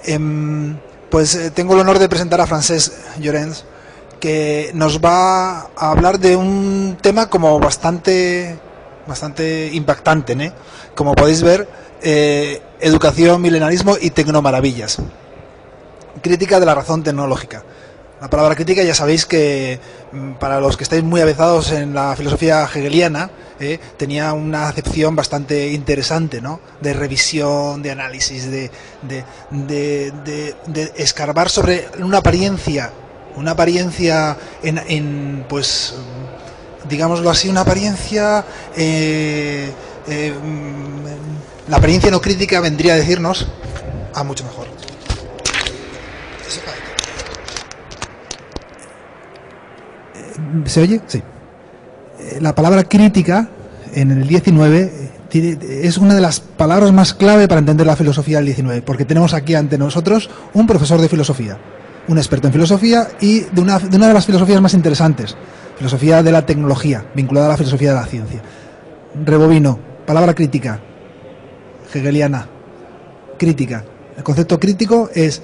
Tengo el honor de presentar a Francesc Llorens, que nos va a hablar de un tema como bastante impactante, ¿no? Como podéis ver, educación, milenarismo y tecnomaravillas. Crítica de la razón tecnológica. La palabra crítica ya sabéis que para los que estáis muy avezados en la filosofía hegeliana, tenía una acepción bastante interesante, ¿no? De revisión, de análisis, de escarbar sobre una apariencia pues, digámoslo así, una apariencia, la apariencia no crítica vendría a decirnos, mucho mejor. ¿Se oye? Sí. La palabra crítica en el 19 es una de las palabras más clave para entender la filosofía del 19, porque tenemos aquí ante nosotros un profesor de filosofía, un experto en filosofía y de una de las filosofías más interesantes, filosofía de la tecnología, vinculada a la filosofía de la ciencia. Rebobino, palabra crítica, hegeliana, crítica. El concepto crítico es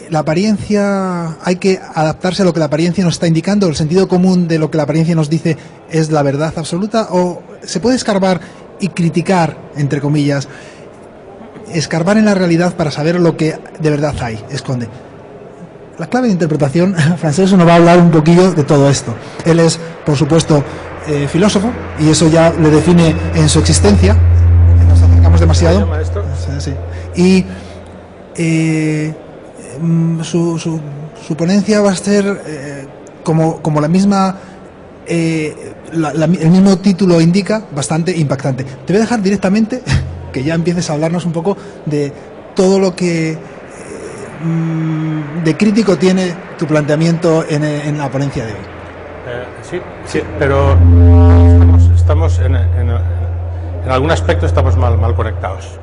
la apariencia, hay que adaptarse a lo que la apariencia nos está indicando, el sentido común de lo que la apariencia nos dice es la verdad absoluta, o se puede escarbar y criticar, entre comillas, escarbar en la realidad para saber lo que de verdad hay, esconde. La clave de interpretación, Francesc nos va a hablar un poquillo de todo esto. Él es, por supuesto, filósofo, y eso ya le define en su existencia. Nos acercamos demasiado. Sí. Y su ponencia va a ser, como la misma, el mismo título indica, bastante impactante. Te voy a dejar directamente que ya empieces a hablarnos un poco de todo lo que de crítico tiene tu planteamiento en la ponencia de hoy. Sí, pero estamos en algún aspecto estamos mal conectados.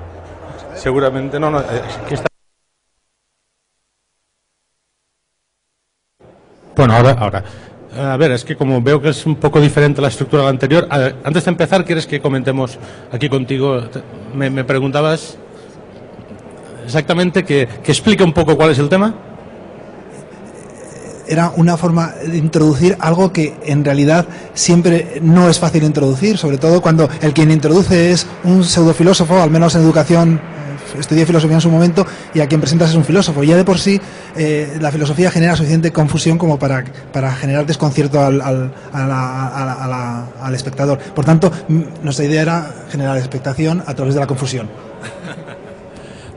Seguramente no. Aquí está. Bueno, ahora. A ver, es que como veo que es un poco diferente la estructura de la anterior, antes de empezar, ¿quieres que comentemos aquí contigo? Me preguntabas exactamente que explique un poco cuál es el tema. Era una forma de introducir algo que en realidad siempre no es fácil introducir, sobre todo cuando el quien introduce es un pseudofilósofo, al menos en educación. Estudié filosofía en su momento y a quien presentas es un filósofo. Ya de por sí la filosofía genera suficiente confusión como para generar desconcierto al espectador. Por tanto, nuestra idea era generar expectación a través de la confusión.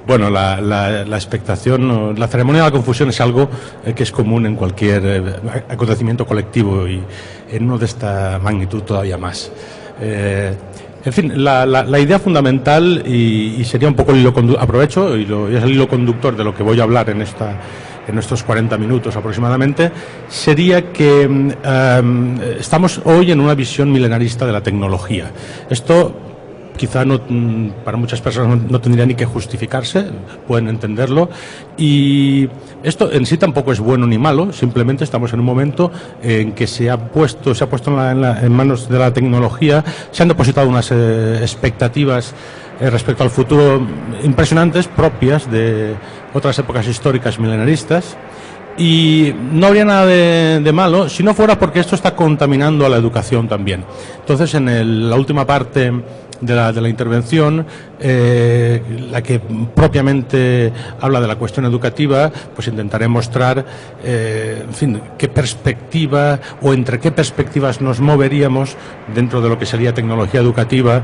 Bueno, la expectación, la ceremonia de la confusión es algo que es común en cualquier acontecimiento colectivo y en uno de esta magnitud todavía más. En fin, la idea fundamental, y sería un poco el hilo conductor, aprovecho, y es el hilo conductor de lo que voy a hablar en estos 40 minutos aproximadamente, sería que estamos hoy en una visión milenarista de la tecnología. Esto quizá para muchas personas no tendría ni que justificarse, pueden entenderlo, y esto en sí tampoco es bueno ni malo, simplemente estamos en un momento en que se ha puesto en manos de la tecnología, se han depositado unas expectativas respecto al futuro impresionantes, propias de otras épocas históricas milenaristas, y no habría nada de malo si no fuera porque esto está contaminando a la educación también. Entonces, en la última parte de la intervención, la que propiamente habla de la cuestión educativa, pues intentaré mostrar, en fin, qué perspectiva o entre qué perspectivas nos moveríamos dentro de lo que sería tecnología educativa,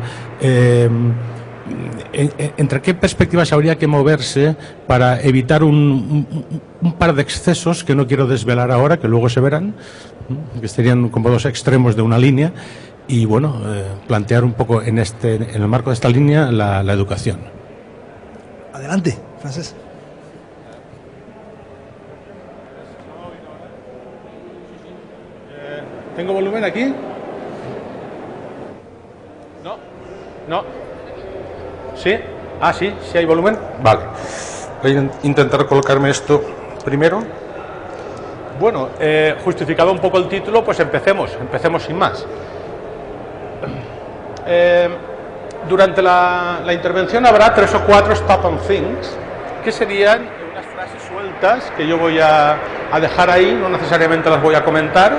entre qué perspectivas habría que moverse para evitar un par de excesos que no quiero desvelar ahora, que luego se verán, que serían como dos extremos de una línea. Y bueno, plantear un poco en el marco de esta línea la educación. Adelante, Francesc. ¿Tengo volumen aquí? No. ¿Sí? Sí hay volumen. Vale. Voy a intentar colocarme esto primero. Bueno, justificado un poco el título, pues empecemos sin más. Durante la intervención habrá 3 o 4 stop on things, que serían unas frases citas que yo voy a dejar ahí, no necesariamente las voy a comentar,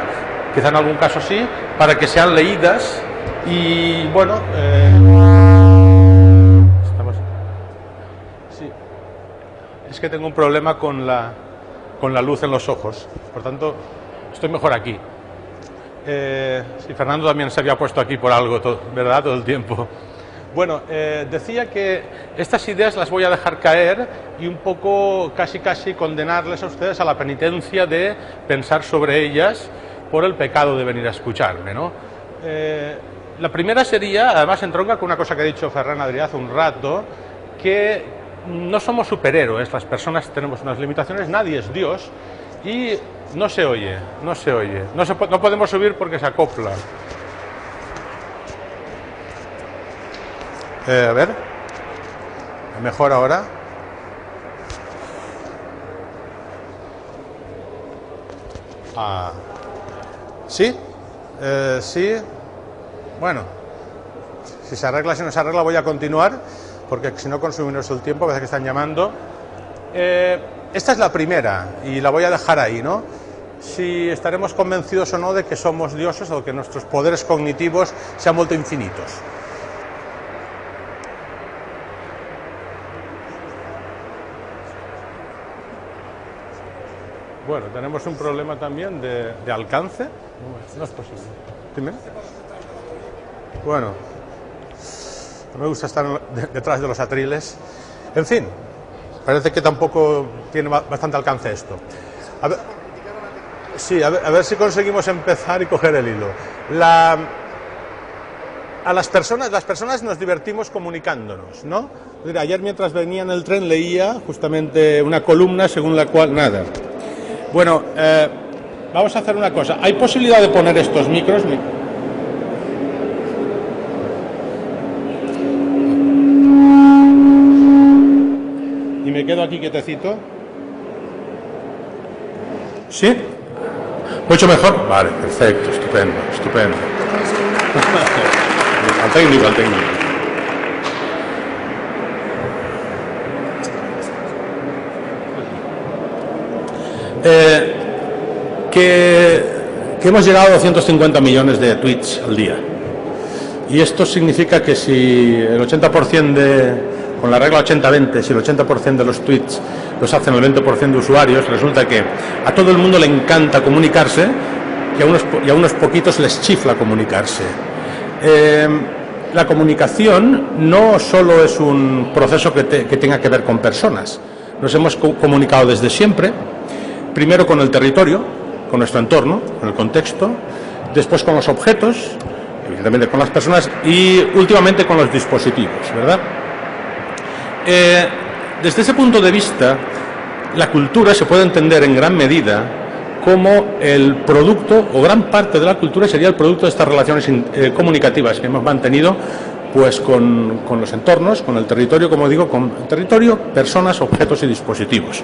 quizá en algún caso sí, para que sean leídas y bueno, sí, es que tengo un problema con la luz en los ojos, por tanto estoy mejor aquí. Sí, Fernando también se había puesto aquí por algo, ¿verdad? Todo el tiempo. Bueno, decía que estas ideas las voy a dejar caer y un poco casi condenarles a ustedes a la penitencia de pensar sobre ellas por el pecado de venir a escucharme, ¿no? La primera sería, además entronca con una cosa que ha dicho Ferran Adrià hace un rato, que no somos superhéroes, las personas tenemos unas limitaciones, nadie es Dios y no se oye, no podemos subir porque se acopla. A ver, mejor ahora. ¿Sí? Sí. Bueno, si se arregla, si no se arregla, voy a continuar, porque si no consumimos el tiempo, a veces que están llamando. Esta es la primera, y la voy a dejar ahí, ¿no? Si estaremos convencidos o no de que somos dioses o que nuestros poderes cognitivos se han vuelto infinitos. Bueno, tenemos un problema también de alcance. No es posible. ¿Dime? Bueno, no me gusta estar detrás de los atriles. En fin, parece que tampoco tiene bastante alcance esto. A ver, sí, a ver si conseguimos empezar y coger el hilo. Las personas nos divertimos comunicándonos, ¿no? Mira, ayer mientras venía en el tren leía justamente una columna según la cual... Nada. Bueno, vamos a hacer una cosa. ¿Hay posibilidad de poner estos micros? Y me quedo aquí quietecito. ¿Sí? ¿Mucho mejor? Vale, perfecto, estupendo. Al técnico. Que hemos llegado a 250 millones de tweets al día. Y esto significa que si el 80% con la regla 80-20, si el 80% de los tweets los hacen el 20% de usuarios, resulta que a todo el mundo le encanta comunicarse y a unos poquitos les chifla comunicarse. La comunicación no solo es un proceso que tenga que ver con personas. Nos hemos comunicado desde siempre, primero con el territorio, con nuestro entorno, con el contexto, después con los objetos, evidentemente con las personas y últimamente con los dispositivos, ¿verdad? Desde ese punto de vista, la cultura se puede entender en gran medida como el producto, o gran parte de la cultura sería el producto de estas relaciones comunicativas que hemos mantenido pues con los entornos, con el territorio, como digo, con el territorio, personas, objetos y dispositivos.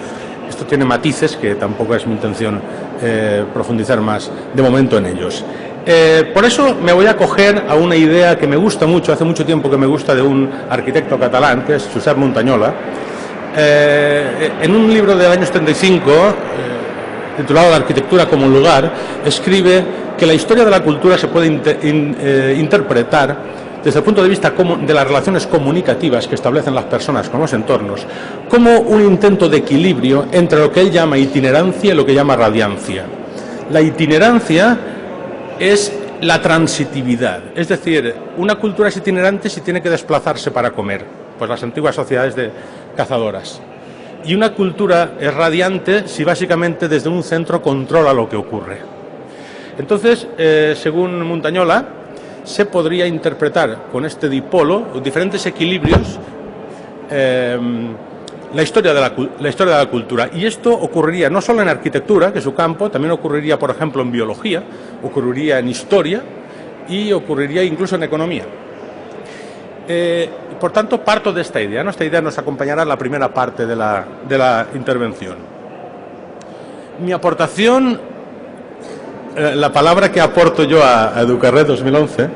Esto tiene matices que tampoco es mi intención profundizar más de momento en ellos. Por eso me voy a acoger a una idea que me gusta mucho, hace mucho tiempo que me gusta, de un arquitecto catalán, que es Josep Muntañola. En un libro del año 75, titulado La arquitectura como un lugar, escribe que la historia de la cultura se puede interpretar desde el punto de vista de las relaciones comunicativas que establecen las personas con los entornos, como un intento de equilibrio entre lo que él llama itinerancia y lo que llama radiancia. La itinerancia es la transitividad, es decir, una cultura es itinerante si tiene que desplazarse para comer, pues las antiguas sociedades de cazadoras. Y una cultura es radiante si básicamente desde un centro controla lo que ocurre. Entonces, según Muntañola, se podría interpretar con este dipolo, diferentes equilibrios, la historia de la cultura. Y esto ocurriría no solo en arquitectura, que es su campo, también ocurriría, por ejemplo, en biología, ocurriría en historia y ocurriría incluso en economía. Por tanto, parto de esta idea, ¿no? Esta idea nos acompañará en la primera parte de la intervención. Mi aportación, la palabra que aporto yo a Educarred 2011,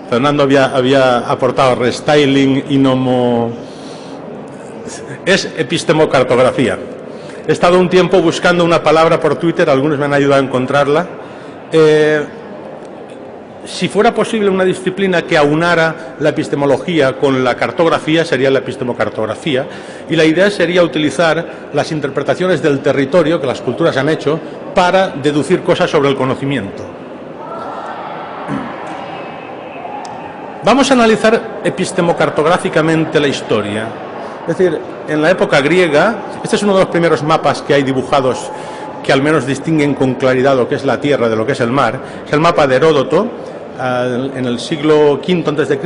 Fernando había aportado restyling y es epistemocartografía. He estado un tiempo buscando una palabra por Twitter, algunos me han ayudado a encontrarla. Si fuera posible una disciplina que aunara la epistemología con la cartografía, sería la epistemocartografía, y la idea sería utilizar las interpretaciones del territorio que las culturas han hecho para deducir cosas sobre el conocimiento. Vamos a analizar epistemocartográficamente la historia. Es decir, en la época griega, este es uno de los primeros mapas que hay dibujados que al menos distinguen con claridad lo que es la tierra de lo que es el mar. Es el mapa de Heródoto, en el siglo V a.C.,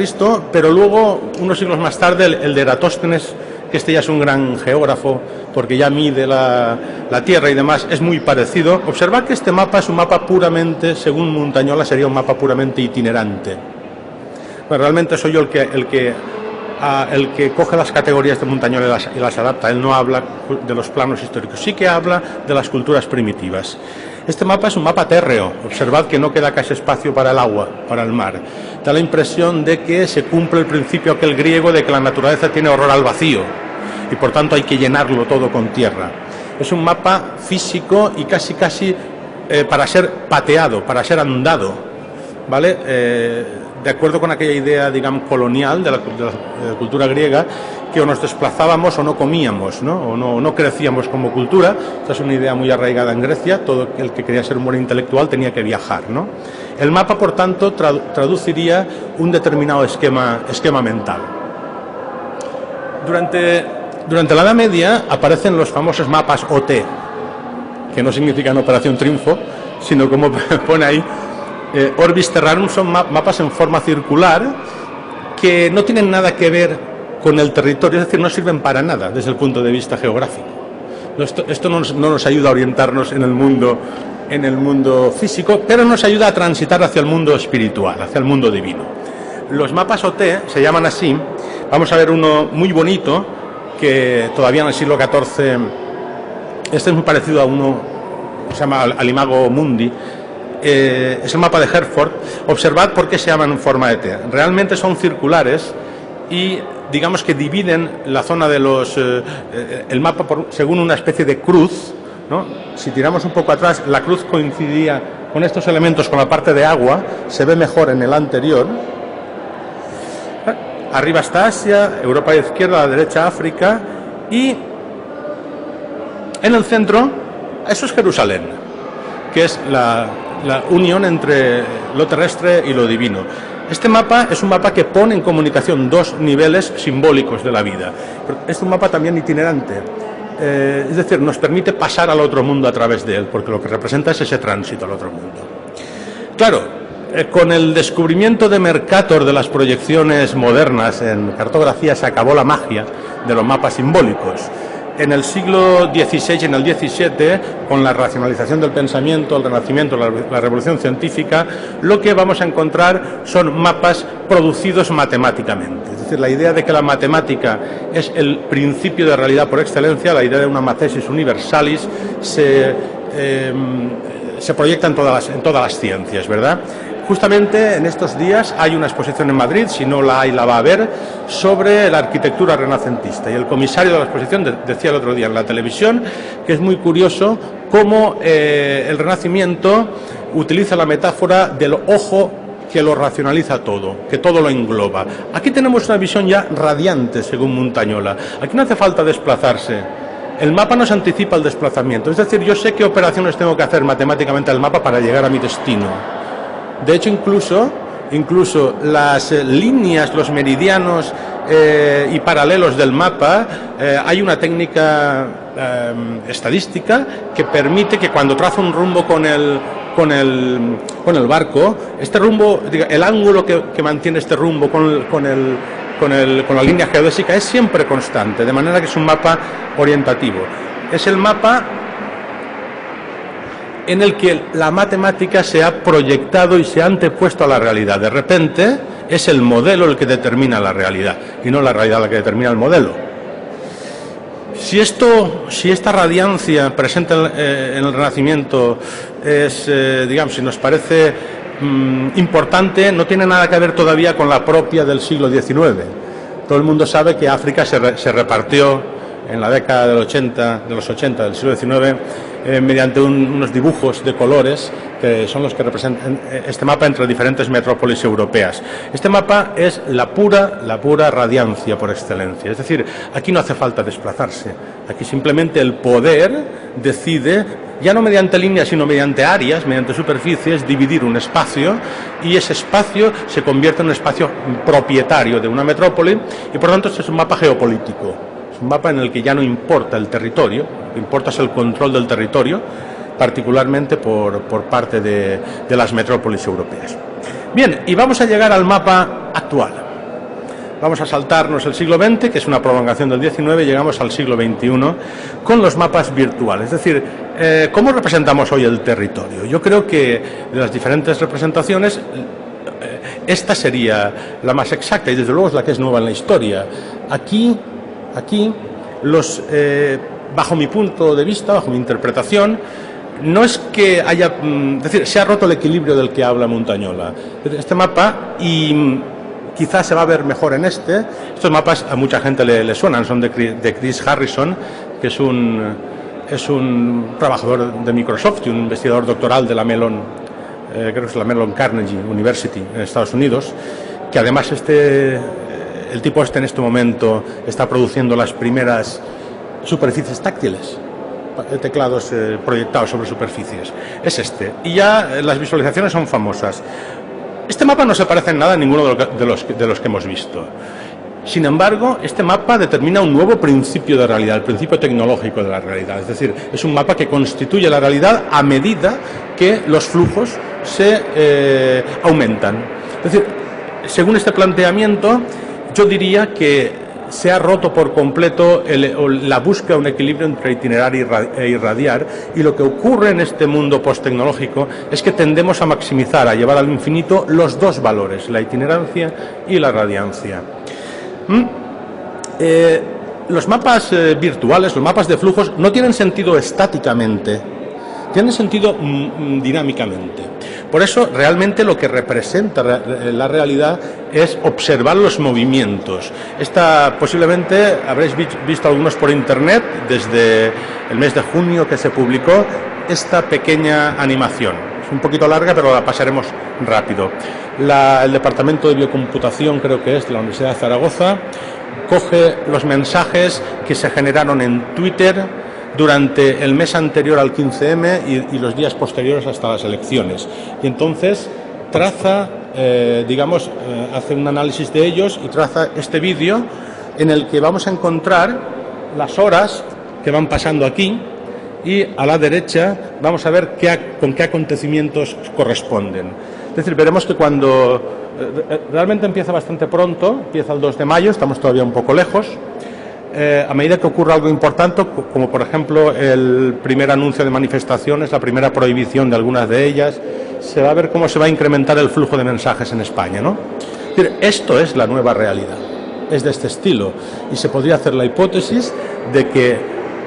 pero luego, unos siglos más tarde, el de Eratóstenes, que este ya es un gran geógrafo, porque ya mide la tierra y demás, es muy parecido. Observad que este mapa es un mapa puramente, según Montañola, sería un mapa puramente itinerante. Bueno, realmente soy yo el que coge las categorías de Montañola y las adapta. Él no habla de los planos históricos, sí que habla de las culturas primitivas. Este mapa es un mapa térreo. Observad que no queda casi espacio para el agua, para el mar. Da la impresión de que se cumple el principio aquel griego de que la naturaleza tiene horror al vacío y por tanto hay que llenarlo todo con tierra. Es un mapa físico y casi para ser pateado, para ser andado, ¿vale? De acuerdo con aquella idea, digamos, colonial de la cultura griega, que o nos desplazábamos o no comíamos, ¿no? O no crecíamos como cultura. Esta es una idea muy arraigada en Grecia. Todo el que quería ser un buen intelectual tenía que viajar, ¿no? El mapa, por tanto, traduciría un determinado esquema mental. Durante la Edad Media aparecen los famosos mapas OT, que no significan Operación Triunfo, sino como pone ahí, Orbis Terrarum, son mapas en forma circular que no tienen nada que ver con el territorio, es decir, no sirven para nada desde el punto de vista geográfico. Esto no nos ayuda a orientarnos en el mundo físico, pero nos ayuda a transitar hacia el mundo espiritual, hacia el mundo divino. Los mapas OT se llaman así. Vamos a ver uno muy bonito que todavía en el siglo XIV, este es muy parecido a uno, se llama Alimago Mundi. Es el mapa de Hereford. Observad por qué se llaman en forma de T. Realmente son circulares y digamos que dividen la zona de el mapa según una especie de cruz, ¿no? Si tiramos un poco atrás, la cruz coincidía con estos elementos, con la parte de agua, se ve mejor en el anterior. Arriba está Asia, Europa a la izquierda, a la derecha África, y en el centro, eso es Jerusalén, que es la unión entre lo terrestre y lo divino. Este mapa es un mapa que pone en comunicación dos niveles simbólicos de la vida. Es un mapa también itinerante, es decir, nos permite pasar al otro mundo a través de él, porque lo que representa es ese tránsito al otro mundo. Claro, con el descubrimiento de Mercator de las proyecciones modernas en cartografía se acabó la magia de los mapas simbólicos. En el siglo XVI y en el XVII, con la racionalización del pensamiento, el Renacimiento, la Revolución Científica, lo que vamos a encontrar son mapas producidos matemáticamente. Es decir, la idea de que la matemática es el principio de realidad por excelencia, la idea de una mathesis universalis, se proyecta en todas las ciencias, ¿verdad? Justamente en estos días hay una exposición en Madrid, si no la hay la va a ver, sobre la arquitectura renacentista. Y el comisario de la exposición decía el otro día en la televisión que es muy curioso cómo el Renacimiento utiliza la metáfora del ojo que lo racionaliza todo, que todo lo engloba. Aquí tenemos una visión ya radiante, según Montañola. Aquí no hace falta desplazarse. El mapa nos anticipa el desplazamiento. Es decir, yo sé qué operaciones tengo que hacer matemáticamente al mapa para llegar a mi destino. De hecho, incluso las líneas, los meridianos y paralelos del mapa, hay una técnica estadística que permite que cuando trazo un rumbo con el barco, este rumbo, el ángulo que mantiene este rumbo con la línea geodésica es siempre constante, de manera que es un mapa orientativo. Es el mapa en el que la matemática se ha proyectado y se ha antepuesto a la realidad. De repente es el modelo el que determina la realidad y no la realidad la que determina el modelo. Si esta radiancia presente en el Renacimiento es, digamos, si nos parece importante, no tiene nada que ver todavía con la propia del siglo XIX. Todo el mundo sabe que África se repartió en la década de los 80 del siglo XIX, mediante unos dibujos de colores que son los que representan este mapa entre diferentes metrópolis europeas. Este mapa es la pura radiancia por excelencia. Es decir, aquí no hace falta desplazarse. Aquí simplemente el poder decide, ya no mediante líneas, sino mediante áreas, mediante superficies, dividir un espacio, y ese espacio se convierte en un espacio propietario de una metrópoli, y por lo tanto este es un mapa geopolítico. Es un mapa en el que ya no importa el territorio, lo que importa es el control del territorio, particularmente por parte de las metrópolis europeas. Bien, y vamos a llegar al mapa actual. Vamos a saltarnos el siglo XX, que es una prolongación del XIX, y llegamos al siglo XXI con los mapas virtuales. Es decir, ¿cómo representamos hoy el territorio? Yo creo que de las diferentes representaciones, esta sería la más exacta y desde luego es la que es nueva en la historia. Aquí bajo mi punto de vista, bajo mi interpretación, no es que haya, es decir, se ha roto el equilibrio del que habla Montañola. Este mapa, y quizás se va a ver mejor en estos mapas a mucha gente le suenan, son de Chris Harrison, que es un trabajador de Microsoft y un investigador doctoral de la Mellon, creo que es la Mellon Carnegie University en Estados Unidos, que además el tipo en este momento está produciendo las primeras superficies táctiles, teclados proyectados sobre superficies. Es y ya las visualizaciones son famosas. Este mapa no se parece en nada a ninguno de los que hemos visto. Sin embargo, este mapa determina un nuevo principio de realidad, el principio tecnológico de la realidad. Es decir, es un mapa que constituye la realidad a medida que los flujos se aumentan. Es decir, según este planteamiento, yo diría que se ha roto por completo la búsqueda de un equilibrio entre itinerar e irradiar, y lo que ocurre en este mundo posttecnológico es que tendemos a maximizar, a llevar al infinito los dos valores, la itinerancia y la radiancia. Los mapas virtuales, los mapas de flujos, no tienen sentido estáticamente, tienen sentido dinámicamente. Por eso, realmente lo que representa la realidad es observar los movimientos. Posiblemente habréis visto algunos por internet desde el mes de junio que se publicó esta pequeña animación. Es un poquito larga, pero la pasaremos rápido. El Departamento de Biocomputación, creo que es de la Universidad de Zaragoza, coge los mensajes que se generaron en Twitter durante el mes anterior al 15M y los días posteriores hasta las elecciones. Y entonces traza, hace un análisis de ellos y traza este vídeo en el que vamos a encontrar las horas que van pasando aquí, y a la derecha vamos a ver con qué acontecimientos corresponden. Es decir, veremos que cuando realmente empieza bastante pronto, empieza el 2 de mayo, estamos todavía un poco lejos. A medida que ocurre algo importante, como por ejemplo el primer anuncio de manifestaciones, la primera prohibición de algunas de ellas, se va a ver cómo se va a incrementar el flujo de mensajes en España, ¿no? Es decir, esto es la nueva realidad, es de este estilo, y se podría hacer la hipótesis de que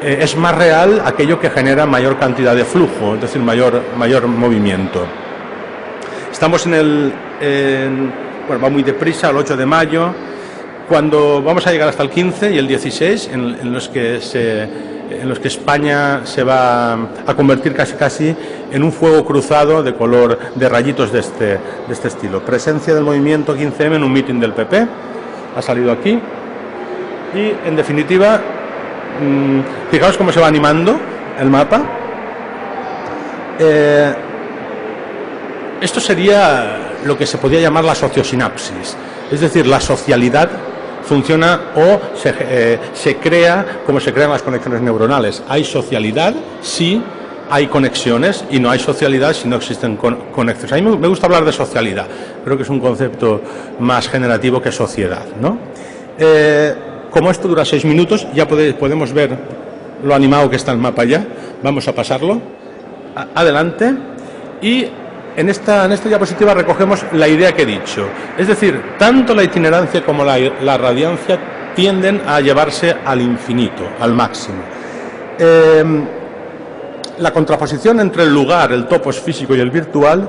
es más real aquello que genera mayor cantidad de flujo, es decir, mayor movimiento. Estamos va muy deprisa, el 8 de mayo, cuando vamos a llegar hasta el 15 y el 16, en los que España se va a convertir casi en un fuego cruzado de color de rayitos de este estilo. Presencia del movimiento 15M en un mitin del PP, ha salido aquí, y en definitiva, fijaos cómo se va animando el mapa. Esto sería lo que se podría llamar la sociosinapsis, es decir, la socialidad funciona o se crea como se crean las conexiones neuronales. Hay socialidad si hay conexiones, y no hay socialidad si no existen conexiones. A mí me gusta hablar de socialidad, creo que es un concepto más generativo que sociedad, ¿no? Como esto dura 6 minutos, ya podemos ver lo animado que está el mapa ya. Vamos a pasarlo. Adelante. Y en esta diapositiva recogemos la idea que he dicho. Es decir, tanto la itinerancia como la radiancia tienden a llevarse al infinito, al máximo. La contraposición entre el lugar, el topos físico y el virtual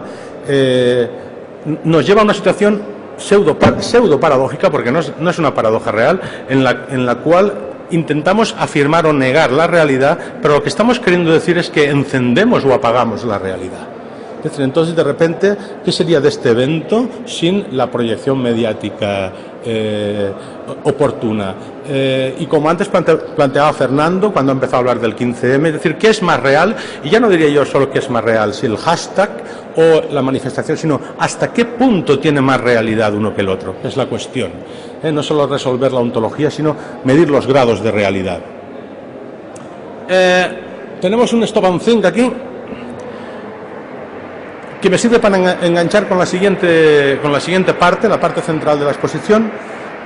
nos lleva a una situación pseudo paradójica, porque no es una paradoja real, en la cual intentamos afirmar o negar la realidad, pero lo que estamos queriendo decir es que encendemos o apagamos la realidad. Es decir, entonces, de repente, ¿qué sería de este evento sin la proyección mediática oportuna? Y como antes planteaba Fernando, cuando ha empezado a hablar del 15M, es decir, ¿qué es más real? Y ya no diría yo solo qué es más real, si el hashtag o la manifestación, sino hasta qué punto tiene más realidad uno que el otro, es la cuestión. No solo resolver la ontología, sino medir los grados de realidad. Tenemos un stop and think aquí, que me sirve para enganchar con la siguiente parte, la parte central de la exposición,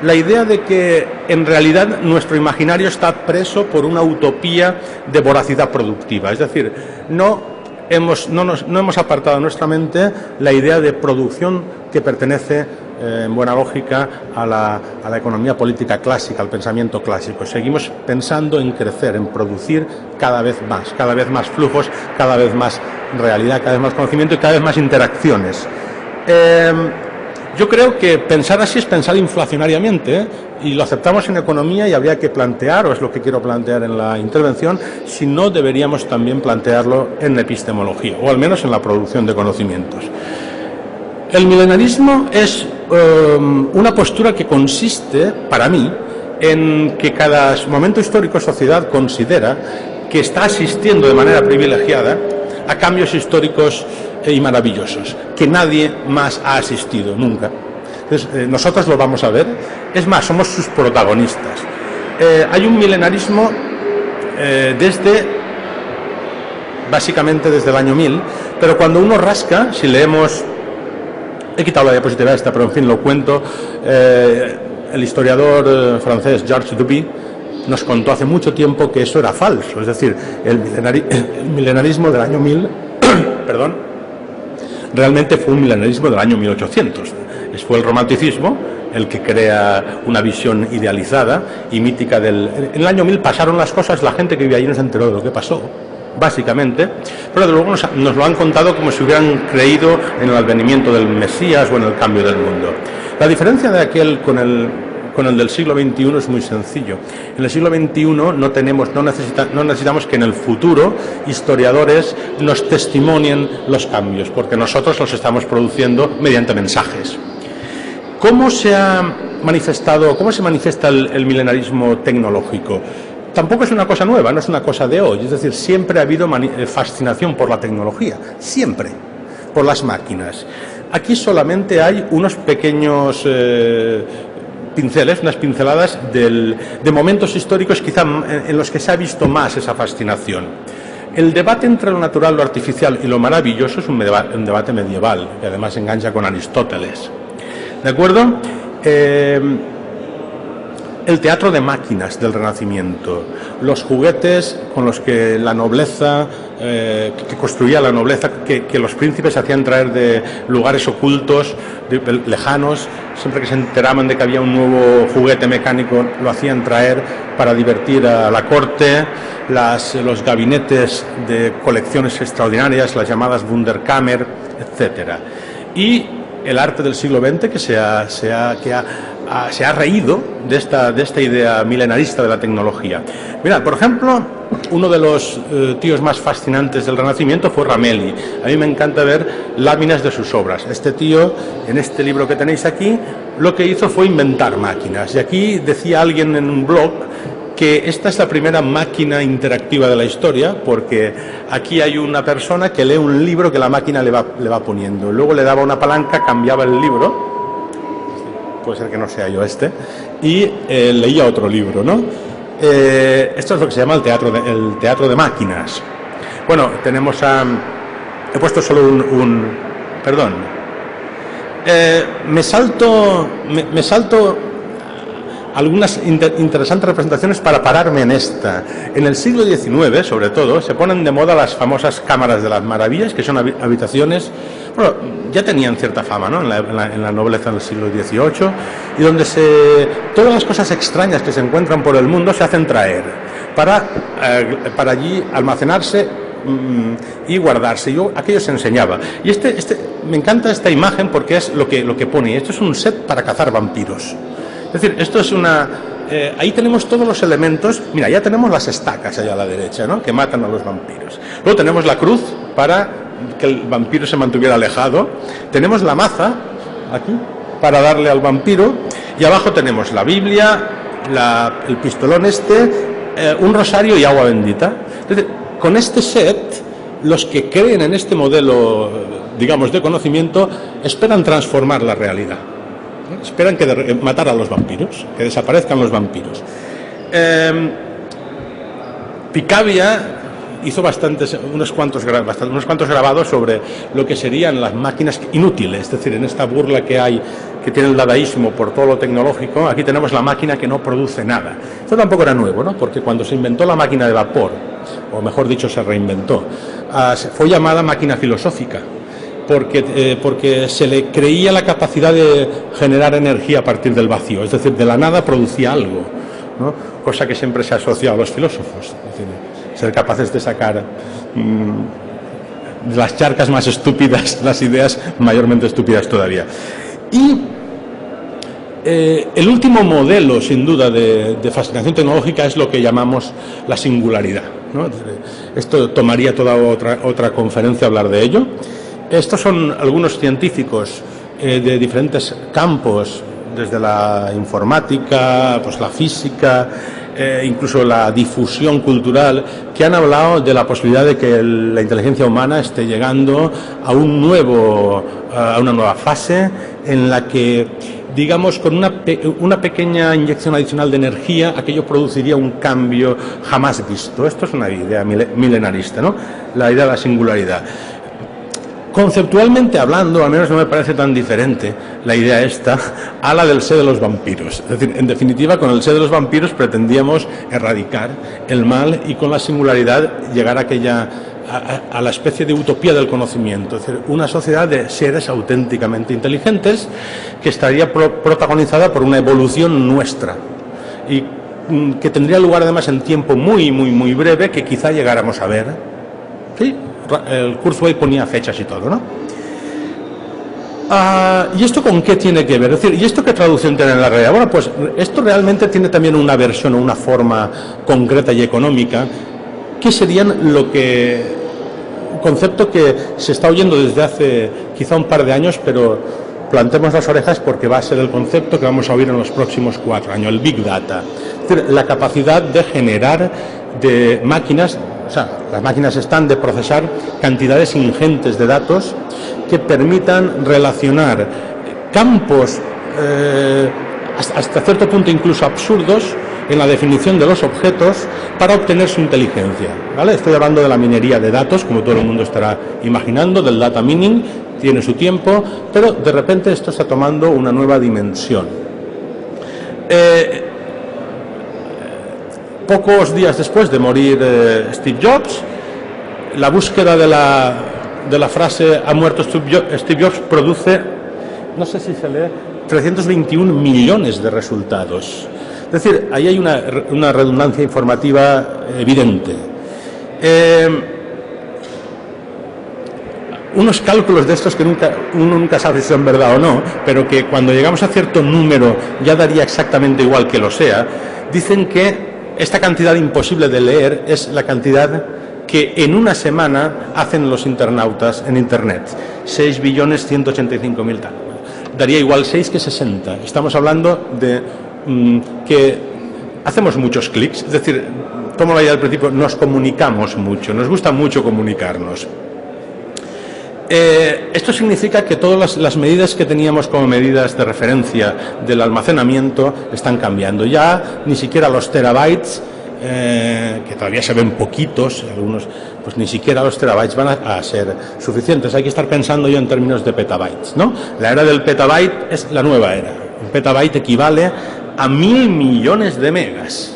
la idea de que en realidad nuestro imaginario está preso por una utopía de voracidad productiva. Es decir, no hemos apartado de nuestra mente la idea de producción que pertenece, en buena lógica, a la economía política clásica, al pensamiento clásico. Seguimos pensando en crecer, en producir cada vez más flujos, cada vez más realidad, cada vez más conocimiento y cada vez más interacciones. Yo creo que pensar así es pensar inflacionariamente, y lo aceptamos en economía, y habría que plantear, o es lo que quiero plantear en la intervención, si no deberíamos también plantearlo en epistemología, o al menos en la producción de conocimientos. El milenarismo es una postura que consiste, para mí, en que cada momento histórico o sociedad considera que está asistiendo de manera privilegiada a cambios históricos y maravillosos, que nadie más ha asistido nunca. Entonces, nosotros lo vamos a ver. Es más, somos sus protagonistas. Hay un milenarismo básicamente desde el año 1000, pero cuando uno rasca, si leemos, he quitado la diapositiva esta, pero en fin lo cuento, el historiador francés Georges Duby nos contó hace mucho tiempo que eso era falso. Es decir, el milenarismo del año 1000 perdón, realmente fue un milenarismo del año 1800. Fue el romanticismo el que crea una visión idealizada y mítica en el año 1000 pasaron las cosas, la gente que vivía allí no se enteró de lo que pasó, básicamente, pero de luego nos lo han contado como si hubieran creído en el advenimiento del Mesías o en el cambio del mundo. La diferencia de aquel con el del siglo XXI es muy sencillo. En el siglo XXI no necesitamos que en el futuro historiadores nos testimonien los cambios, porque nosotros los estamos produciendo mediante mensajes. ¿Cómo se manifiesta el milenarismo tecnológico? Tampoco es una cosa nueva, no es una cosa de hoy. Es decir, siempre ha habido fascinación por la tecnología, siempre, por las máquinas. Aquí solamente hay unos pequeños pinceles, unas pinceladas de momentos históricos quizá en los que se ha visto más esa fascinación. El debate entre lo natural, lo artificial y lo maravilloso es un debate medieval, que además engancha con Aristóteles. ¿De acuerdo? El teatro de máquinas del Renacimiento, los juguetes con los que la nobleza, que construía la nobleza, que los príncipes hacían traer de lugares ocultos, lejanos, siempre que se enteraban de que había un nuevo juguete mecánico, lo hacían traer para divertir a la corte, los gabinetes de colecciones extraordinarias, las llamadas Wunderkammer, etc. Y el arte del siglo XX que se ha reído de esta idea milenarista de la tecnología. Mirad, por ejemplo, uno de los tíos más fascinantes del Renacimiento fue Ramelli. A mí me encanta ver láminas de sus obras. Este tío, en este libro que tenéis aquí, lo que hizo fue inventar máquinas. Y aquí decía alguien en un blog que esta es la primera máquina interactiva de la historia, porque aquí hay una persona que lee un libro que la máquina le va poniendo. Luego le daba una palanca, cambiaba el libro, puede ser que no sea yo y leía otro libro, ¿no? Esto es lo que se llama el teatro de máquinas. Bueno, tenemos he puesto solo perdón. Me salto algunas interesantes representaciones para pararme en esta. En el siglo XIX, sobre todo, se ponen de moda las famosas cámaras de las maravillas, que son habitaciones, bueno, ya tenían cierta fama, ¿no?, en la nobleza del siglo XVIII, y donde todas las cosas extrañas que se encuentran por el mundo se hacen traer para allí almacenarse y guardarse. Aquello se enseñaba. Y me encanta esta imagen porque es lo que pone. Esto es un set para cazar vampiros. Es decir, esto es ahí tenemos todos los elementos. Mira, ya tenemos las estacas allá a la derecha, ¿no?, que matan a los vampiros. Luego tenemos la cruz para que el vampiro se mantuviera alejado. Tenemos la maza aquí para darle al vampiro. Y abajo tenemos la Biblia, el pistolón un rosario y agua bendita. Entonces, con este set, los que creen en este modelo, digamos, de conocimiento, esperan transformar la realidad. Esperan matar a los vampiros, que desaparezcan los vampiros. Picabia hizo unos cuantos grabados sobre lo que serían las máquinas inútiles, es decir, en esta burla que hay, que tiene el dadaísmo por todo lo tecnológico. Aquí tenemos la máquina que no produce nada. Esto tampoco era nuevo, ¿no?, porque cuando se inventó la máquina de vapor, o mejor dicho, se reinventó, fue llamada máquina filosófica, porque se le creía la capacidad de generar energía a partir del vacío, es decir, de la nada producía algo, ¿no?, cosa que siempre se ha asociado a los filósofos, es decir, ser capaces de sacar de las charcas más estúpidas las ideas mayormente estúpidas todavía. Y el último modelo, sin duda, de fascinación tecnológica es lo que llamamos la singularidad, ¿no? Esto tomaría toda otra conferencia hablar de ello. Estos son algunos científicos de diferentes campos, desde la informática, pues la física, incluso la difusión cultural, que han hablado de la posibilidad de que la inteligencia humana esté llegando a una nueva fase en la que, digamos, con una pequeña inyección adicional de energía, aquello produciría un cambio jamás visto. Esto es una idea milenarista, ¿no?, la idea de la singularidad. Conceptualmente hablando, al menos no me parece tan diferente la idea esta a la del sé de los vampiros. Es decir, en definitiva, con el sé de los vampiros pretendíamos erradicar el mal y con la singularidad llegar a la especie de utopía del conocimiento. Es decir, una sociedad de seres auténticamente inteligentes que estaría protagonizada por una evolución nuestra y que tendría lugar además en tiempo muy, muy, muy breve, que quizá llegáramos a ver. ¿Sí? El Kurzweil ponía fechas y todo, ¿no? ¿Y esto con qué tiene que ver? Es decir, ¿y esto qué traducción tiene en la realidad? Bueno, pues esto realmente tiene también una versión o una forma concreta y económica, que serían un concepto que se está oyendo desde hace quizá un par de años, pero plantemos las orejas porque va a ser el concepto que vamos a oír en los próximos 4 años, el Big Data. Es decir, la capacidad de generar de máquinas. O sea, las máquinas están de procesar cantidades ingentes de datos que permitan relacionar campos hasta cierto punto incluso absurdos en la definición de los objetos para obtener su inteligencia, ¿vale? Estoy hablando de la minería de datos, como todo el mundo estará imaginando, del data mining, tiene su tiempo, pero de repente esto está tomando una nueva dimensión. Pocos días después de morir Steve Jobs, la búsqueda de la frase "ha muerto Steve Jobs" produce, no sé si se lee, 321 millones de resultados. Es decir, ahí hay una redundancia informativa evidente. Unos cálculos de estos que uno nunca sabe si son verdad o no, pero que cuando llegamos a cierto número ya daría exactamente igual que lo sea, dicen que esta cantidad imposible de leer es la cantidad que en una semana hacen los internautas en Internet. 6.185.000 tal. Daría igual 6 que 60. Estamos hablando de que hacemos muchos clics. Es decir, tomo la idea del principio, nos comunicamos mucho, nos gusta mucho comunicarnos. Esto significa que todas las medidas que teníamos como medidas de referencia del almacenamiento están cambiando. Ya ni siquiera los terabytes, que todavía se ven poquitos, algunos, pues ni siquiera los terabytes van a ser suficientes. Hay que estar pensando yo en términos de petabytes, ¿no? La era del petabyte es la nueva era. Un petabyte equivale a 1.000 millones de megas.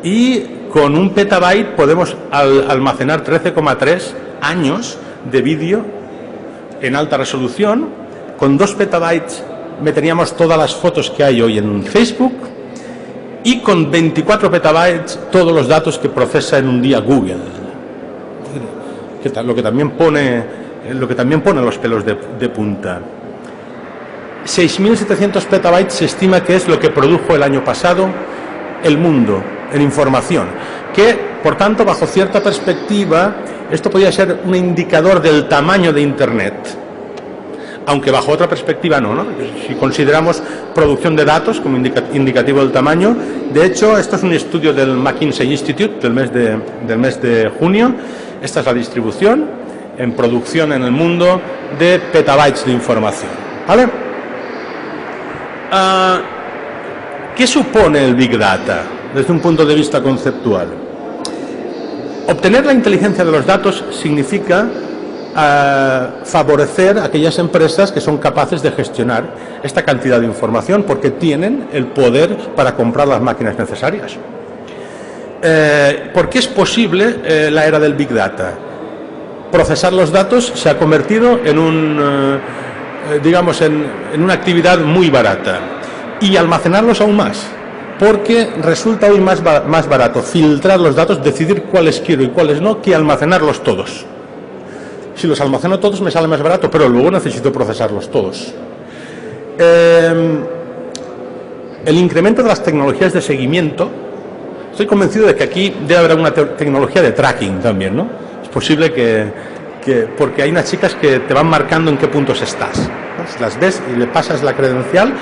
Y con un petabyte podemos almacenar 13,3 años de vídeo en alta resolución. Con 2 petabytes meteríamos todas las fotos que hay hoy en Facebook, y con 24 petabytes todos los datos que procesa en un día Google, lo que también pone los pelos de punta. 6.700 petabytes se estima que es lo que produjo el año pasado el mundo en información, que por tanto bajo cierta perspectiva esto podría ser un indicador del tamaño de Internet, aunque bajo otra perspectiva no. Si consideramos producción de datos como indicativo del tamaño, de hecho esto es un estudio del McKinsey Institute del mes de junio. Esta es la distribución en producción en el mundo de petabytes de información, ¿vale? ¿Qué supone el Big Data desde un punto de vista conceptual? Obtener la inteligencia de los datos significa favorecer a aquellas empresas que son capaces de gestionar esta cantidad de información porque tienen el poder para comprar las máquinas necesarias. ¿Por qué es posible la era del Big Data? Procesar los datos se ha convertido en digamos, en una actividad muy barata, y almacenarlos aún más, porque resulta hoy más barato filtrar los datos, decidir cuáles quiero y cuáles no, que almacenarlos todos. Si los almaceno todos me sale más barato, pero luego necesito procesarlos todos. El incremento de las tecnologías de seguimiento, estoy convencido de que aquí debe haber una tecnología de tracking también, ¿no? Es posible porque hay unas chicas que te van marcando en qué puntos estás, ¿no? Si las ves y le pasas la credencial,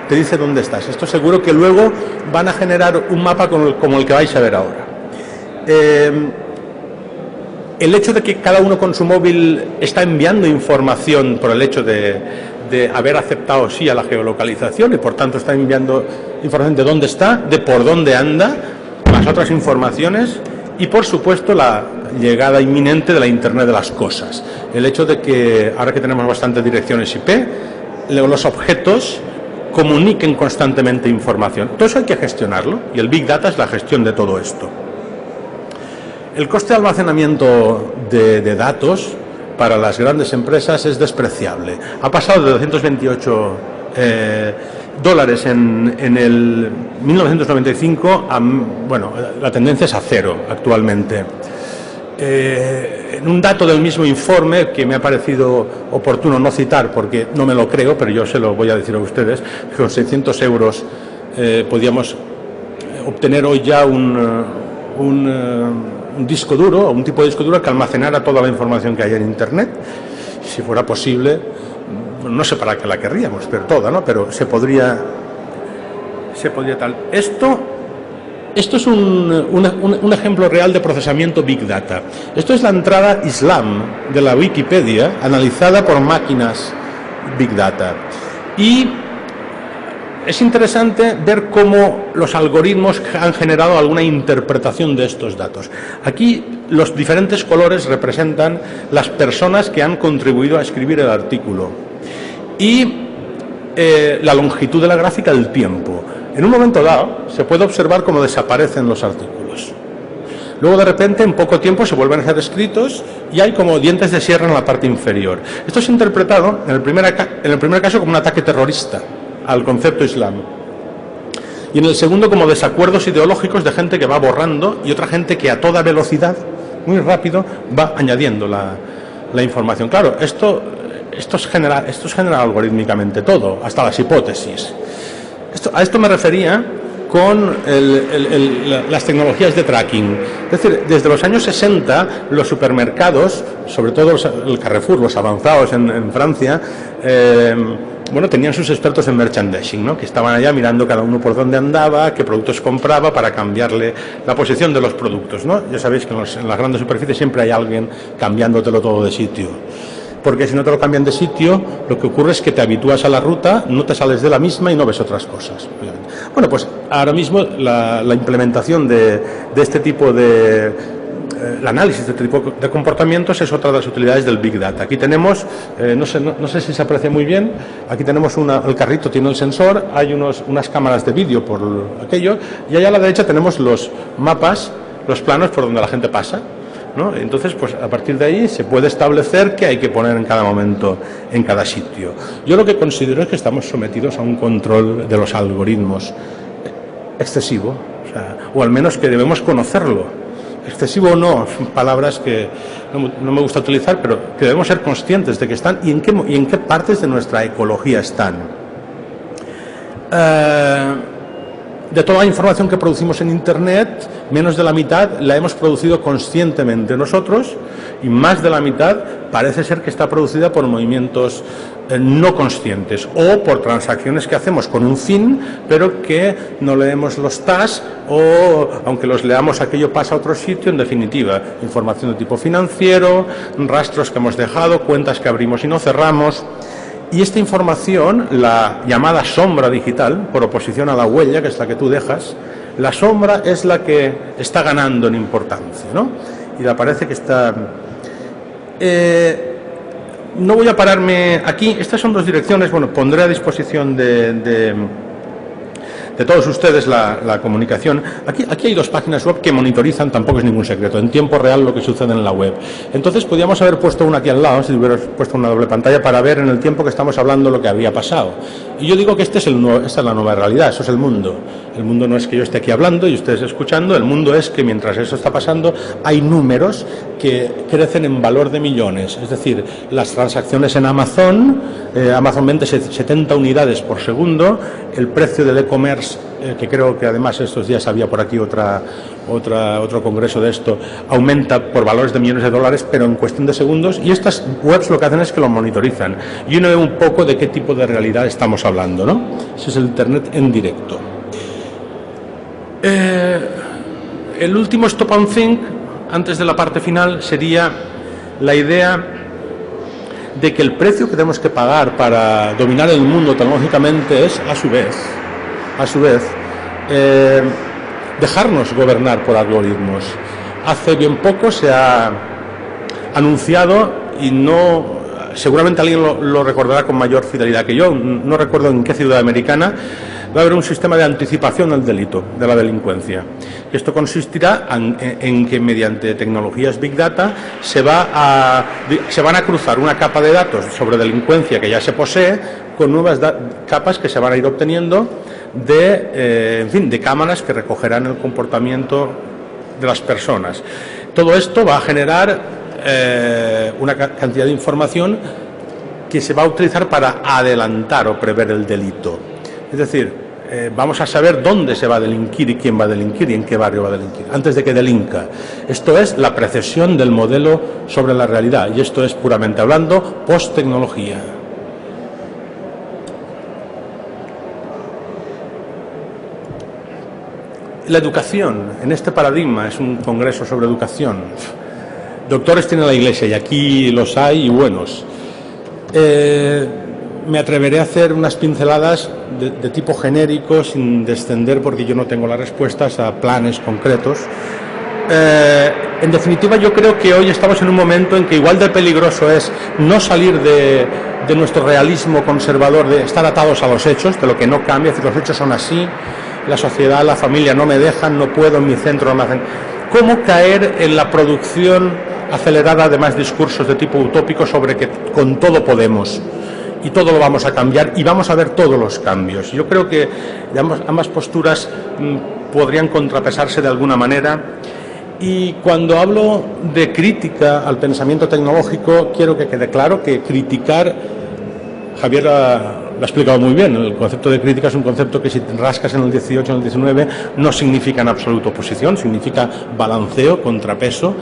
te dice dónde estás. Esto seguro que luego van a generar un mapa como el que vais a ver ahora. El hecho de que cada uno con su móvil está enviando información por el hecho de haber aceptado sí a la geolocalización y por tanto está enviando información de dónde está, de por dónde anda, más otras informaciones, y por supuesto la llegada inminente de la Internet de las cosas. El hecho de que ahora que tenemos bastantes direcciones IP, los objetos comuniquen constantemente información. Todo eso hay que gestionarlo, y el Big Data es la gestión de todo esto. El coste de almacenamiento de datos para las grandes empresas es despreciable. Ha pasado de 228 dólares en el 1995 a, bueno, la tendencia es a cero actualmente. En un dato del mismo informe que me ha parecido oportuno no citar porque no me lo creo, pero yo se lo voy a decir a ustedes, que con 600 euros podíamos obtener hoy ya un disco duro, un tipo de disco duro que almacenara toda la información que hay en Internet. Si fuera posible, no sé para qué la querríamos, pero toda, ¿no? Pero se podría tal. Esto es un ejemplo real de procesamiento Big Data. Esto es la entrada Islam de la Wikipedia, analizada por máquinas Big Data. Y es interesante ver cómo los algoritmos han generado alguna interpretación de estos datos. Aquí los diferentes colores representan las personas que han contribuido a escribir el artículo. Y la longitud de la gráfica del tiempo. En un momento dado se puede observar cómo desaparecen los artículos. Luego de repente en poco tiempo se vuelven a ser escritos y hay como dientes de sierra en la parte inferior. Esto es interpretado en el primer caso como un ataque terrorista al concepto islam. Y en el segundo como desacuerdos ideológicos de gente que va borrando y otra gente que a toda velocidad, muy rápido, va añadiendo la información. Claro, esto es generar algorítmicamente todo, hasta las hipótesis. A esto me refería con las tecnologías de tracking. Es decir, desde los años 60 los supermercados, sobre todo el Carrefour, los avanzados en Francia, bueno, tenían sus expertos en merchandising, ¿no? Que estaban allá mirando cada uno por dónde andaba, qué productos compraba para cambiarle la posición de los productos, ¿no? Ya sabéis que en las grandes superficies siempre hay alguien cambiándotelo todo de sitio. Porque si no te lo cambian de sitio, lo que ocurre es que te habitúas a la ruta, no te sales de la misma y no ves otras cosas. Bueno, pues ahora mismo la implementación de este tipo de el análisis de este tipo de comportamientos es otra de las utilidades del Big Data. Aquí tenemos, no sé si se aprecia muy bien, aquí tenemos el carrito tiene el sensor, hay unas cámaras de vídeo por aquello, y allá a la derecha tenemos los mapas, los planos por donde la gente pasa, ¿no? Entonces, pues a partir de ahí se puede establecer qué hay que poner en cada momento, en cada sitio. Yo lo que considero es que estamos sometidos a un control de los algoritmos excesivo, o al menos que debemos conocerlo. Excesivo o no, son palabras que no me gusta utilizar, pero que debemos ser conscientes de que están y en qué partes de nuestra ecología están. De toda la información que producimos en Internet, menos de la mitad la hemos producido conscientemente nosotros y más de la mitad parece ser que está producida por movimientos no conscientes o por transacciones que hacemos con un fin, pero que no leemos los TAS o, aunque los leamos, aquello pasa a otro sitio. En definitiva, información de tipo financiero, rastros que hemos dejado, cuentas que abrimos y no cerramos. Y esta información, la llamada sombra digital, por oposición a la huella, que es la que tú dejas, la sombra es la que está ganando en importancia, ¿no? Y la parece que está... no voy a pararme aquí. Estas son dos direcciones. Bueno, pondré a disposición de todos ustedes la comunicación. Aquí hay dos páginas web que monitorizan, tampoco es ningún secreto, en tiempo real lo que sucede en la web. Entonces podríamos haber puesto una aquí al lado, si hubiera puesto una doble pantalla, para ver en el tiempo que estamos hablando lo que había pasado. Y yo digo que esta es la nueva realidad, eso es el mundo. El mundo no es que yo esté aquí hablando y ustedes escuchando, el mundo es que mientras eso está pasando hay números que crecen en valor de millones. Es decir, las transacciones en Amazon, Amazon vende 70 unidades por segundo, el precio del e-commerce, que creo que además estos días había por aquí otro congreso de esto, aumenta por valores de millones de dólares, pero en cuestión de segundos, y estas webs lo que hacen es que lo monitorizan. Y uno ve un poco de qué tipo de realidad estamos hablando, ¿no? Ese es el Internet en directo. El último stop and think, antes de la parte final, sería la idea de que el precio que tenemos que pagar para dominar el mundo tecnológicamente es, a su vez, dejarnos gobernar por algoritmos. Hace bien poco se ha anunciado, y seguramente alguien lo recordará con mayor fidelidad que yo, no recuerdo en qué ciudad americana, va a haber un sistema de anticipación del delito, de la delincuencia. Esto consistirá en que mediante tecnologías Big Data se van a cruzar una capa de datos sobre delincuencia que ya se posee con nuevas capas que se van a ir obteniendo de cámaras que recogerán el comportamiento de las personas. Todo esto va a generar una cantidad de información que se va a utilizar para adelantar o prever el delito. Es decir, vamos a saber dónde se va a delinquir y quién va a delinquir y en qué barrio va a delinquir, antes de que delinca. Esto es la precesión del modelo sobre la realidad, y esto es, puramente hablando, post-tecnología. La educación, en este paradigma, es un congreso sobre educación. Doctores tiene la Iglesia, y aquí los hay, y buenos. Me atreveré a hacer unas pinceladas de tipo genérico, sin descender, porque yo no tengo las respuestas a planes concretos. En definitiva, yo creo que hoy estamos en un momento en que igual de peligroso es no salir de nuestro realismo conservador, de estar atados a los hechos, de lo que no cambia, si los hechos son así, la sociedad, la familia no me dejan, no puedo, en mi centro no me hacen. ¿Cómo caer en la producción acelerada de más discursos de tipo utópico sobre que con todo podemos y todo lo vamos a cambiar y vamos a ver todos los cambios? Yo creo que ambas posturas podrían contrapesarse de alguna manera. Y cuando hablo de crítica al pensamiento tecnológico, quiero que quede claro que criticar, Javier lo ha explicado muy bien, el concepto de crítica es un concepto que, si te rascas en el 18 o en el 19, no significa en absoluto oposición, significa balanceo, contrapeso,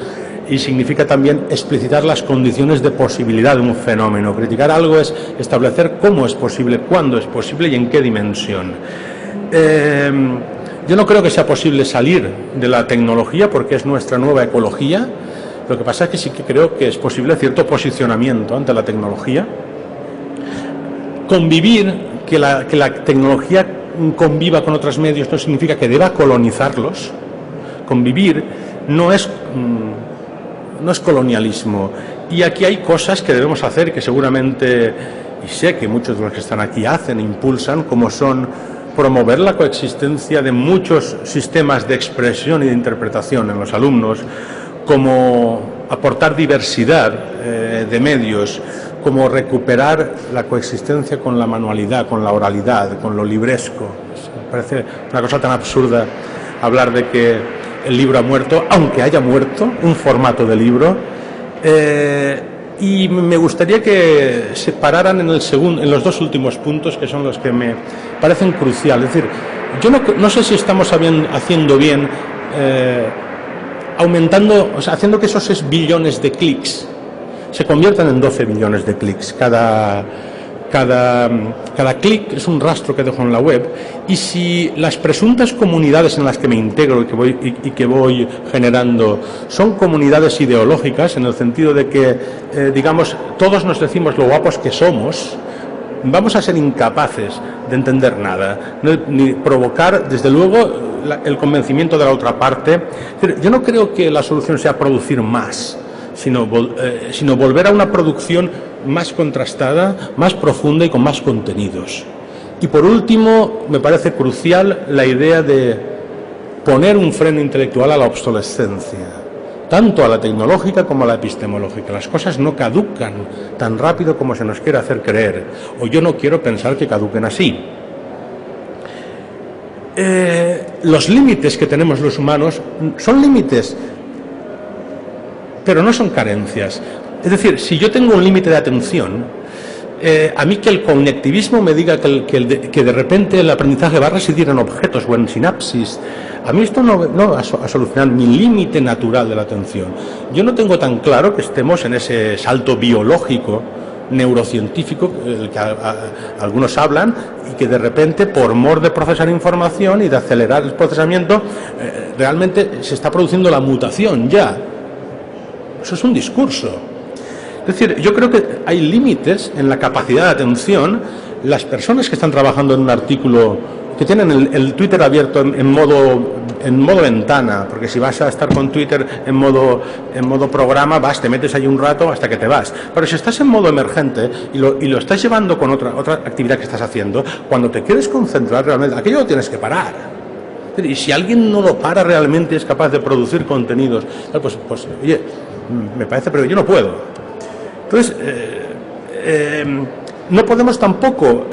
y significa también explicitar las condiciones de posibilidad de un fenómeno. Criticar algo es establecer cómo es posible, cuándo es posible y en qué dimensión. Yo no creo que sea posible salir de la tecnología porque es nuestra nueva ecología. Lo que pasa es que sí que creo que es posible cierto posicionamiento ante la tecnología. Convivir, que la tecnología conviva con otros medios no significa que deba colonizarlos. Convivir no es colonialismo. Y aquí hay cosas que debemos hacer que seguramente, y sé que muchos de los que están aquí hacen, impulsan, como son promover la coexistencia de muchos sistemas de expresión y de interpretación en los alumnos, como aportar diversidad de medios, como recuperar la coexistencia con la manualidad, con la oralidad, con lo libresco. Me parece una cosa tan absurda hablar de que el libro ha muerto, aunque haya muerto un formato de libro. Y me gustaría que se pararan en los dos últimos puntos, que son los que me parecen cruciales. Es decir, yo no sé si estamos haciendo bien aumentando, o sea, haciendo que esos 6 billones de clics se conviertan en 12 billones de clics. Cada clic es un rastro que dejo en la web, y si las presuntas comunidades en las que me integro y que voy generando son comunidades ideológicas, en el sentido de que, digamos, todos nos decimos lo guapos que somos, vamos a ser incapaces de entender nada, ni provocar, desde luego, el convencimiento de la otra parte. Yo no creo que la solución sea producir más, sino volver a una producción más contrastada, más profunda y con más contenidos. Y por último, me parece crucial la idea de poner un freno intelectual a la obsolescencia, tanto a la tecnológica como a la epistemológica. Las cosas no caducan tan rápido como se nos quiere hacer creer, o yo no quiero pensar que caduquen así. Los límites que tenemos los humanos son límites, pero no son carencias. Es decir, si yo tengo un límite de atención, a mí que el conectivismo me diga que de repente el aprendizaje va a residir en objetos o en sinapsis, a mí esto no va a solucionar mi límite natural de la atención. Yo no tengo tan claro que estemos en ese salto biológico, neurocientífico, del que algunos hablan, y que de repente, por mor de procesar información y de acelerar el procesamiento, realmente se está produciendo la mutación ya. Eso es un discurso. Es decir, yo creo que hay límites en la capacidad de atención. Las personas que están trabajando en un artículo, que tienen el Twitter abierto en modo ventana, porque si vas a estar con Twitter en modo programa, te metes ahí un rato hasta que te vas. Pero si estás en modo emergente y lo estás llevando con otra actividad que estás haciendo, cuando te quieres concentrar realmente, aquello lo tienes que parar. Y si alguien no lo para realmente, es capaz de producir contenidos, pues oye, me parece, pero yo no puedo. Entonces, no podemos tampoco,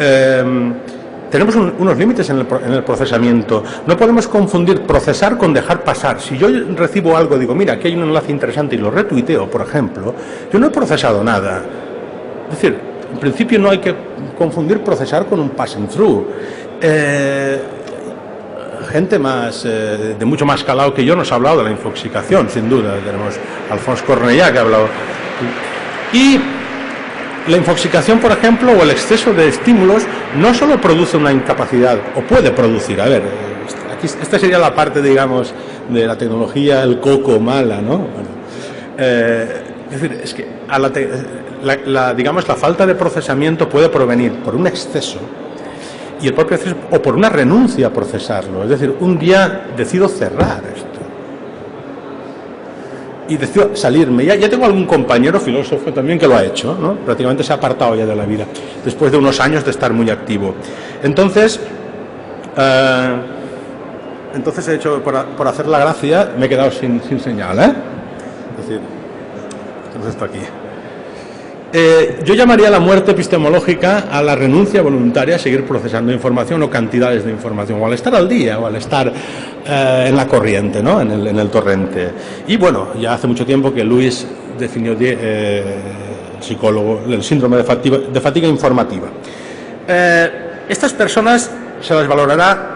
tenemos unos límites en el procesamiento. No podemos confundir procesar con dejar pasar. Si yo recibo algo, digo, mira, aquí hay un enlace interesante y lo retuiteo, por ejemplo, yo no he procesado nada. Es decir, en principio no hay que confundir procesar con un passing through. Gente de mucho más calado que yo nos ha hablado de la infoxicación, sin duda. Tenemos a Alfonso Cornellà, que ha hablado. Y la infoxicación, por ejemplo, o el exceso de estímulos, no solo produce una incapacidad, o puede producir, a ver, aquí esta sería la parte, digamos, de la tecnología, el coco mala, ¿no? Bueno, es decir, es que digamos, la falta de procesamiento puede provenir por un exceso, y el propio exceso, o por una renuncia a procesarlo. Es decir, un día decido cerrar esto y decido salirme. Ya tengo algún compañero filósofo también que lo ha hecho, ¿no? Prácticamente se ha apartado ya de la vida después de unos años de estar muy activo. Entonces he hecho, por hacer la gracia, me he quedado sin señal, ¿eh? Es decir, tenemos esto aquí. Yo llamaría la muerte epistemológica a la renuncia voluntaria a seguir procesando información o cantidades de información, o al estar al día, o al estar en la corriente, ¿no? en el torrente. Y bueno, ya hace mucho tiempo que Lewis definió, psicólogo, el síndrome de fatiga informativa. Estas personas se las valorará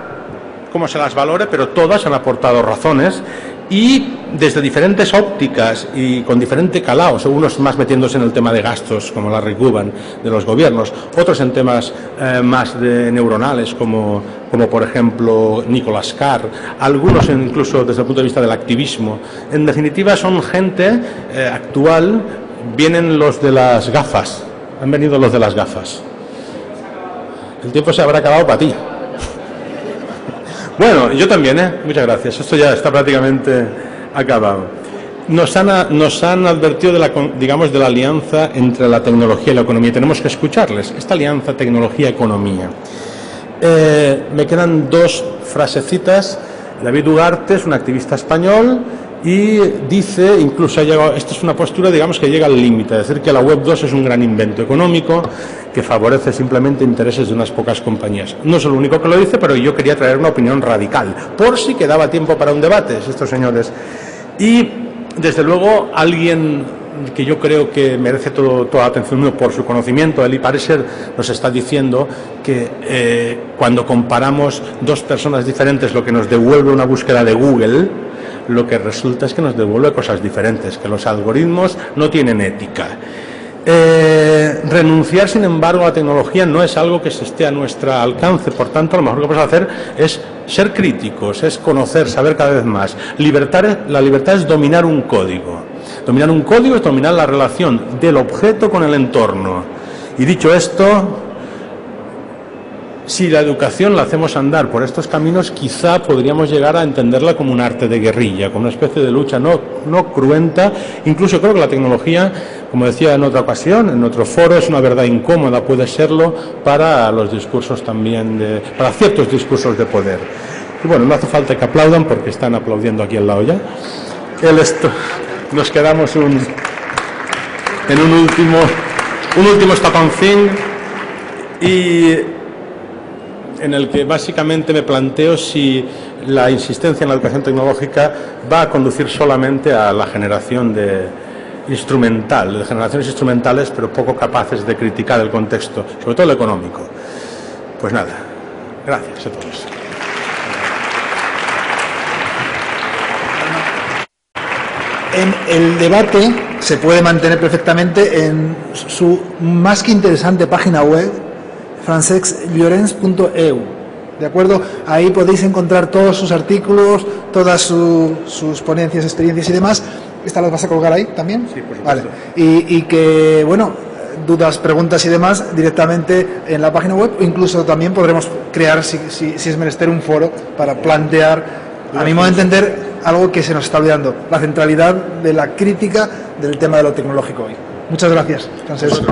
como se las valore, pero todas han aportado razones, y desde diferentes ópticas y con diferente calado, unos más metiéndose en el tema de gastos, como Larry Cuban, de los gobiernos, otros en temas más neuronales, como por ejemplo Nicholas Carr, algunos incluso desde el punto de vista del activismo. En definitiva, son gente actual. Vienen los de las gafas, han venido los de las gafas. El tiempo se habrá acabado para ti. Bueno, yo también, muchas gracias. Esto ya está prácticamente acabado. Nos han advertido de la alianza entre la tecnología y la economía. Tenemos que escucharles. Esta alianza tecnología-economía. Me quedan dos frasecitas. David Ugarte es un activista español y dice, incluso ha llegado, esta es una postura, digamos, que llega al límite, es decir, que la Web 2 es un gran invento económico que favorece simplemente intereses de unas pocas compañías. No es el único que lo dice, pero yo quería traer una opinión radical, por si quedaba tiempo para un debate, estos señores. Y, desde luego, alguien que yo creo que merece toda la atención por su conocimiento. Eli Pariser nos está diciendo que cuando comparamos dos personas diferentes, lo que nos devuelve una búsqueda de Google, lo que resulta es que nos devuelve cosas diferentes, que los algoritmos no tienen ética. Renunciar, sin embargo, a la tecnología no es algo que se esté a nuestro alcance. Por tanto, lo mejor que podemos hacer es ser críticos, es conocer, saber cada vez más. La libertad es dominar un código. Dominar un código es dominar la relación del objeto con el entorno. Y dicho esto, si la educación la hacemos andar por estos caminos, quizá podríamos llegar a entenderla como un arte de guerrilla, como una especie de lucha no cruenta. Incluso creo que la tecnología, como decía en otra ocasión, en otro foro, es una verdad incómoda, puede serlo para los discursos también, para ciertos discursos de poder. Y bueno, no hace falta que aplaudan porque están aplaudiendo aquí al lado ya. Nos quedamos en un último stop and think, y en el que básicamente me planteo si la insistencia en la educación tecnológica va a conducir solamente a la generación de generaciones instrumentales, pero poco capaces de criticar el contexto, sobre todo el económico. Pues nada, gracias a todos. El debate se puede mantener perfectamente en su más que interesante página web, francescllorens.eu. ¿De acuerdo? Ahí podéis encontrar todos sus artículos, todas sus ponencias, experiencias y demás. ¿Estas las vas a colgar ahí también? Sí, por supuesto. Vale. Y que, bueno, dudas, preguntas y demás directamente en la página web, o incluso también podremos crear, si es menester, un foro para plantear, a mi modo de entender, algo que se nos está olvidando, la centralidad de la crítica del tema de lo tecnológico hoy. Muchas gracias, Francesc.